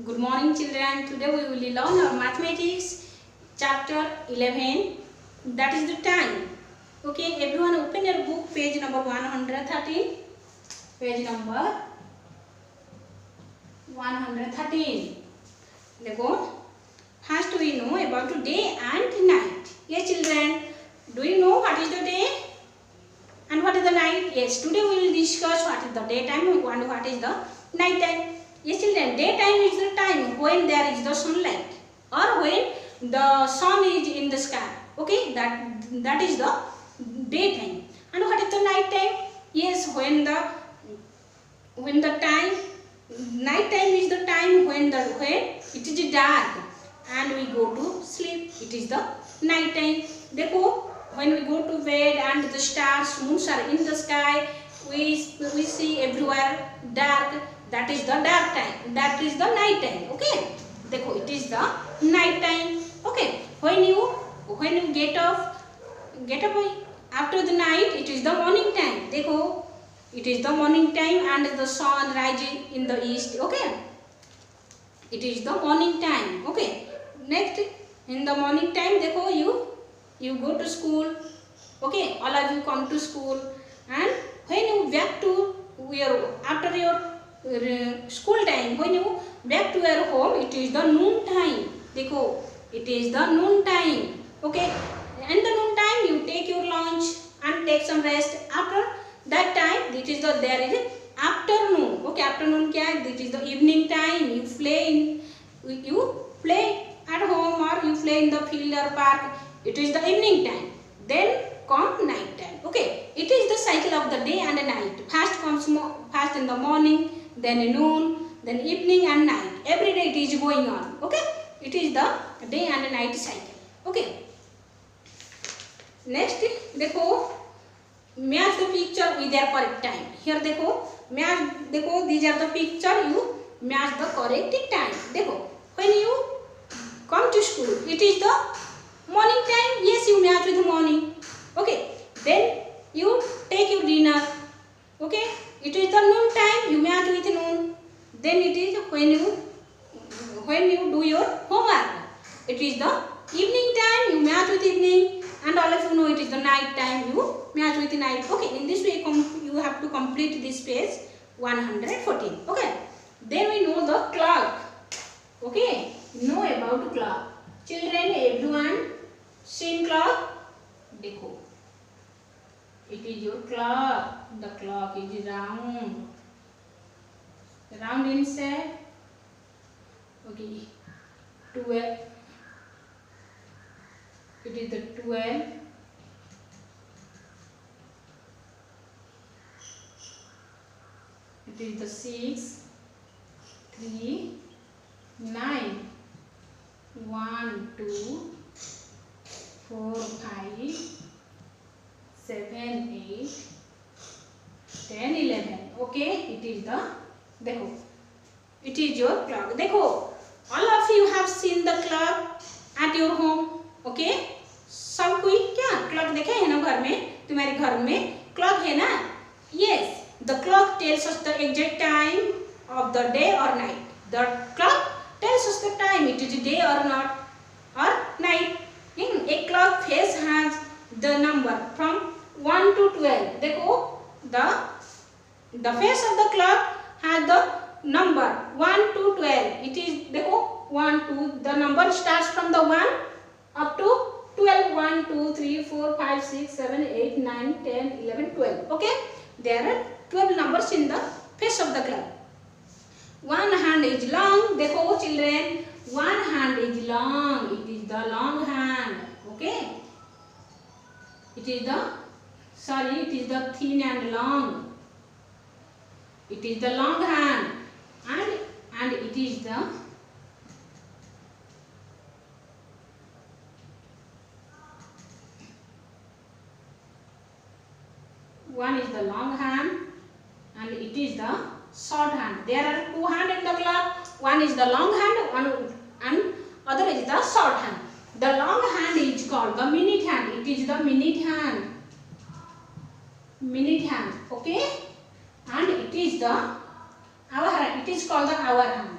Good morning children. Today we will learn our mathematics chapter 11, that is the time. Okay, everyone open your book, page number 113. Page number 113. देखो, first we know about day and night. Yes children, do you know what is the day and what is the night? Yes, today we will discuss what is the daytime and what is the night time. Yes children, daytime is the time when there is the sunlight or when the sun is in the sky. Okay, that is the daytime. And what is the night time? Yes, when the time night time is the time when it is dark and we go to sleep. It is the night time. देखो, when we go to bed and the stars, moons are in the sky, we see everywhere dark. That is the dark time. That is the night time. Okay. देखो, it is the night time. Okay. When you get up after the night, it is the morning time. देखो, it is the morning time and the sun rising in the east. Okay. It is the morning time. Okay. Next, in the morning time, देखो, you go to school. Okay. All of you come to school, and when you back to after your school time, when you back to your home, it is the noon time. देखो, it is the noon time. Okay. And the noon time, you take your lunch and take some rest. After that time, there is afternoon. Okay, afternoon क्या है? This is the evening time. You play at home or you play in the field or park. It is the evening time. Then come night time. Okay, it is the cycle of the day and the night. First in the morning, then noon, then evening and night. Every day it is going on. Okay, it is the day and the night cycle. Okay. Next, देखो, match the picture with their correct time. Here देखो, these are the picture. You match the correct time. देखो, when you come to school, it is the morning time. Yes, you match with the morning. Okay. Then you take your dinner. Okay. It is the noon time. You match with noon. Then it is when you do your homework. It is the evening time. You match with evening. And all of you know it is the night time. You match with the night. Okay. In this way, you have to complete this page 114. Okay. Then we know the clock. Okay. Know about clock. Children, everyone, seen clock? देखो, it is your clock. The clock is round. Round inside. Okay. 12. It is the 12. It is the 6, 3, 9, 1, 2, 4, 5, 7, 8, 10, 11. Okay, it is the, देखो, it is your clock. देखो, all of you have seen the clock at your home. Okay, सब कोई क्या clock देखे है ना घर में? तुम्हारे घर में क्लॉक है ना? Yes, the clock tells us the exact time of the day or night. The clock tells us the time. It is day or not or night. A clock face has the number from 1 to 12. देखो, the face of the clock has the number 1 to 12. It is देखो 1 2. The number starts from the 1 up to 12. 1 2 3 4 5 6 7 8 9 10 11 12. Okay, there are 12 numbers in the face of the clock. One hand is long. देखो children, one hand is long. It is the long hand. Okay, it is the thin and long. It is the long hand, and it is the one is the long hand and it is the short hand. There are two hands in the clock. One is the long hand and other is the short hand. The long hand is called the minute hand. It is the minute hand. Minute hand. Okay. And it is the hour hand. It is called the hour hand.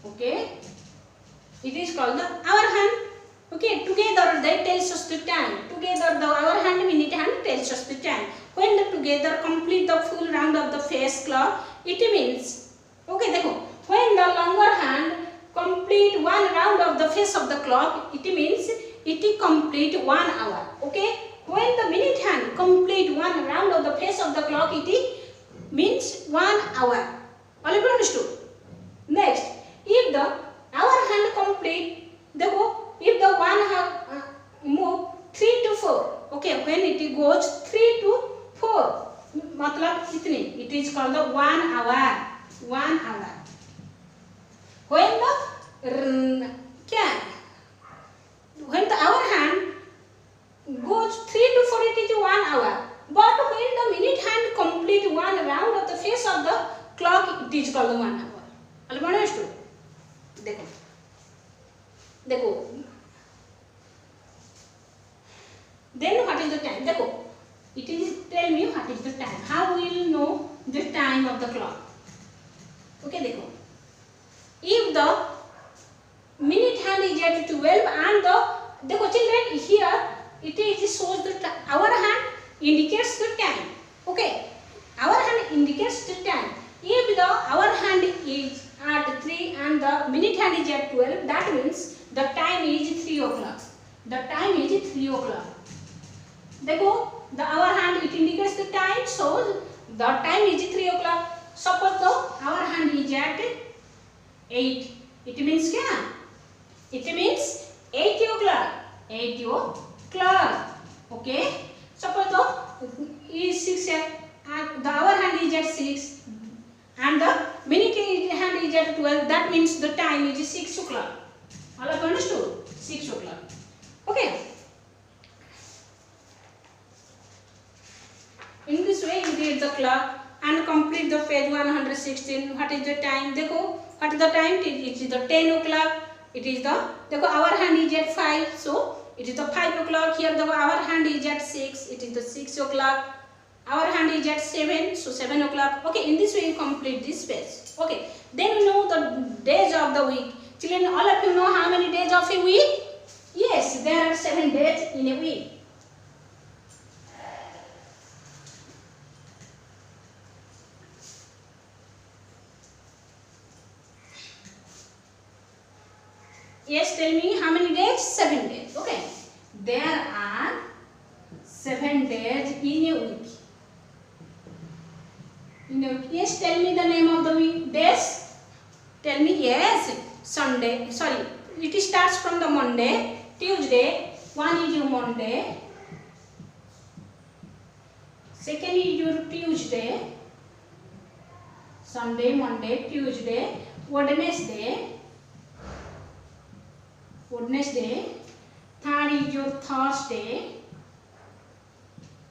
Okay, it is called the hour hand. Okay, together they tells us the time. Together the hour hand, minute hand tells us the time. When the together complete the full round of the face clock, it means, okay, देखो, when the longer hand complete one round of the face of the clock, it means it complete 1 hour. Okay, when the minute hand complete one round of the face of the clock, it means 1 hour. All of you understood? Next, if the hour hand complete, देखो, if the one have move 3 to 4, okay, when it goes 3 to 4, मतलब कितने? It is called the 1 hour. 1 hour. When the क्या? When the hour hand goes 3 to 4, it is 1 hour. But when the minute hand complete one round of the face of the clock, it is called the 1 hour. All understood? देखो, देखो. Then what is the time? देखो, it is tell me what is the time. How we will know the time of the clock? Okay, देखो. If the minute hand is at 12 and the देखो children here it is shows the hour hand indicates the time. Okay, hour hand indicates the time. If the hour hand is at 3 and the minute hand is at 12, that means the time is 3 o'clock. The time is 3 o'clock. देखो, the hour hand it indicates the time, so the time is 3 o'clock. Suppose the hour hand is at 8. It means क्या? It means 8 o'clock. 8 o'clock. Okay. Suppose the is 6 and the hour hand is at 6 and the minute hand is at 12. That means the time is 6 o'clock. All of you understood? 6 o'clock. Okay. In this way you read the clock and complete the page 116. What is the time? देखो, what is the time? It is the 10 o'clock. It is the, देखो, hour hand is at 5, so it is the 5 o'clock. Here the hour hand is at 6, it is the 6 o'clock. Hour hand is at 7, so 7 o'clock. Okay, in this way you complete this page. Okay, then we know the days of the week. Children, all of you know how many days of a week? Yes, there are 7 days in a week. Yes, tell me how many days? 7 days. Okay. There are 7 days in a week. In a week. Yes, tell me the name of the week. Days. Tell me. Yes. Sunday. Sorry. It starts from the Monday, Tuesday. One is your Monday. Second is your Tuesday. Sunday, Monday, Tuesday, Wednesday. Third is your Thursday.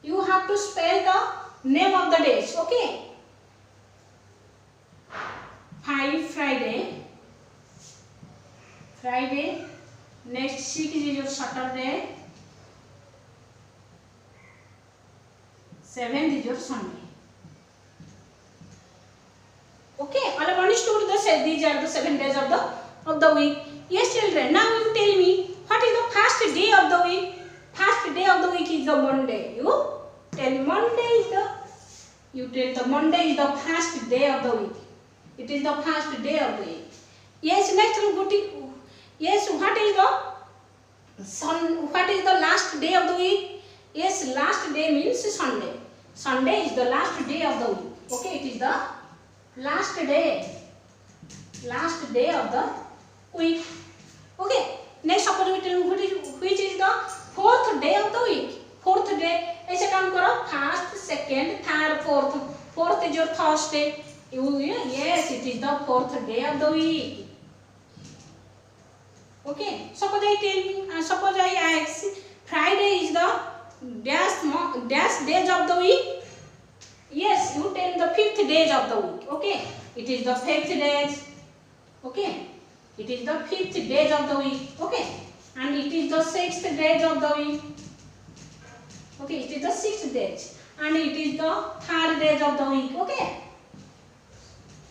You have to spell the name of the days, okay? 5, Friday. Next 6 is your Saturday. 7th is your Sunday. Okay, all have understood these are the 7 days of the week. Yes, children. Now you tell me what is the first day of the week? First day of the week is the Monday. You tell Monday is the. You tell the Monday is the first day of the week. It is the first day of the week. Yes, next go to. Yes, what is the last day of the week? Yes, last day means Sunday. Sunday is the last day of the week. Okay, it is the last day. Last day of the week. Okay. Next, suppose we tell which is the fourth day of the week. Fourth day. ऐसे काम करो. First, second, third, fourth. Fourth is your Thursday. Yes, it is the fourth day of the week. Okay. Suppose I tell me. Suppose I ask. Friday is the dash days of the week. Yes, you tell the fifth days of the week. Okay. It is the fifth days. Okay. It is the fifth days of the week. Okay. And it is the sixth days of the week. Okay. It is the sixth days. And it is the third days of the week. Okay.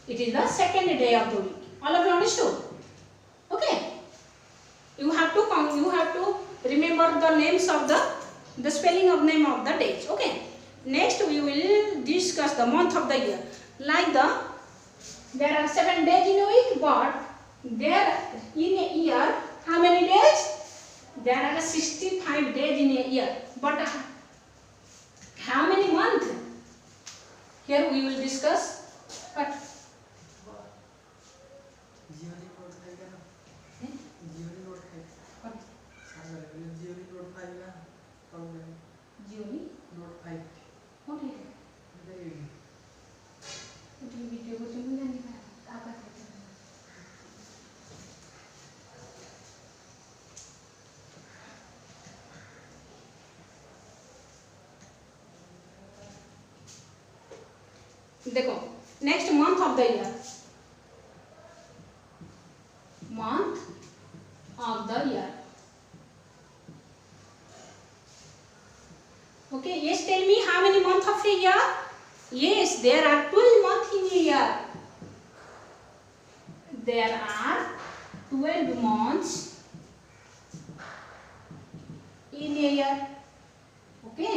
It is the second day of the week. All of you understood? remember the names of the spelling of name of the days. Okay. Next we will discuss the month of the year. Like there are 7 days in a week, but there in a year how many days? There are 65 days in a year, but how many months? Here we will discuss. But देखो next month of the year, month of the year. Okay, yes, tell me how many months of a year? Yes, there are 12 months in a year. There are 12 months in a year. Okay,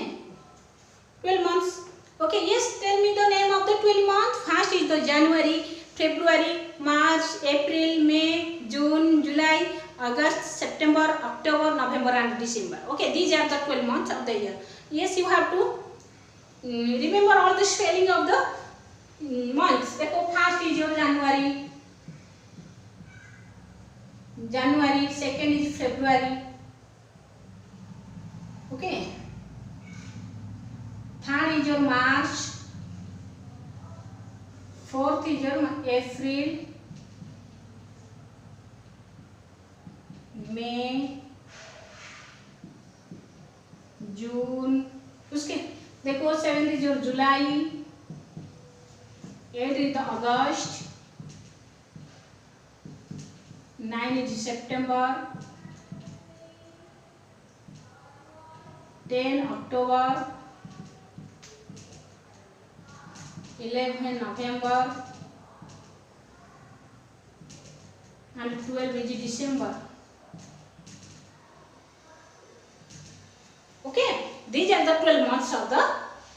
12 months. Okay, yes, tell me the name of the 12 months. First is the January, February, March, April, May, June, July, August, September, October, November and December. Okay, these are the 12 months of the year. Yes, you have to remember all the spelling of the months. देखो first is your January, second is February. Okay. Third is your March, fourth is your April, May, June. उसके देखो 7th is your July, 8th is the August, 9th is September, 10th October, 11th November and 12th is December. Okay, these are the 12 months of the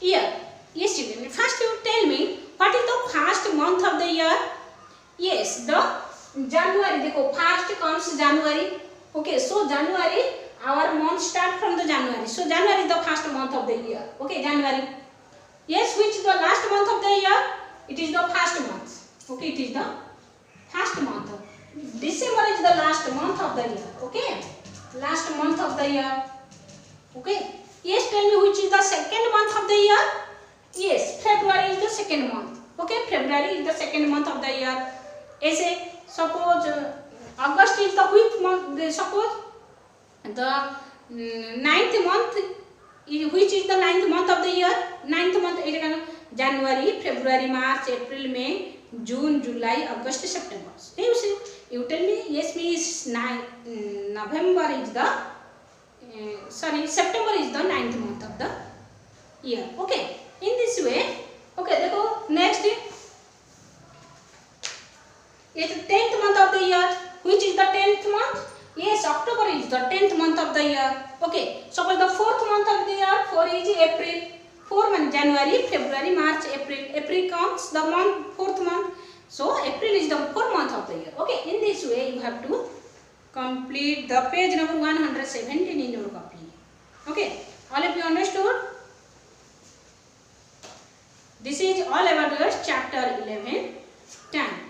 year. Yes, children. First you tell me what is the first month of the year? Yes, the January. देखो first comes January. Okay, so January, our month start from the January. So January is the first month of the year. Okay, January. Yes, which is the last month of the year? It is the first month. Okay, it is the first month. December is the last month of the year. Okay, last month of the year. Okay. Yes, tell me which is the second month of the year? Yes, February is the second month. Okay, February is the second month of the year. ऐसे suppose August is the which month? Suppose the 9th month. Which is the 9th month of the year? 9th month is January, February, March, April, May, June, July, August, September. You tell me. Yes, means November is the September is the 9th month of the year. Okay, in this way. Okay, देखो next is the 10th month of the year. Which is the 10th month? Yes, October is the 10th month of the year. Okay, suppose the 4th month of the year, 4 is April. 4 month, January, February, March, April. April comes the month, 4th month. So April is the 4th month of the year. Okay, in this way you have to complete the page number 117 in your copy. Okay, all of you understood? This is all about your chapter 11 time.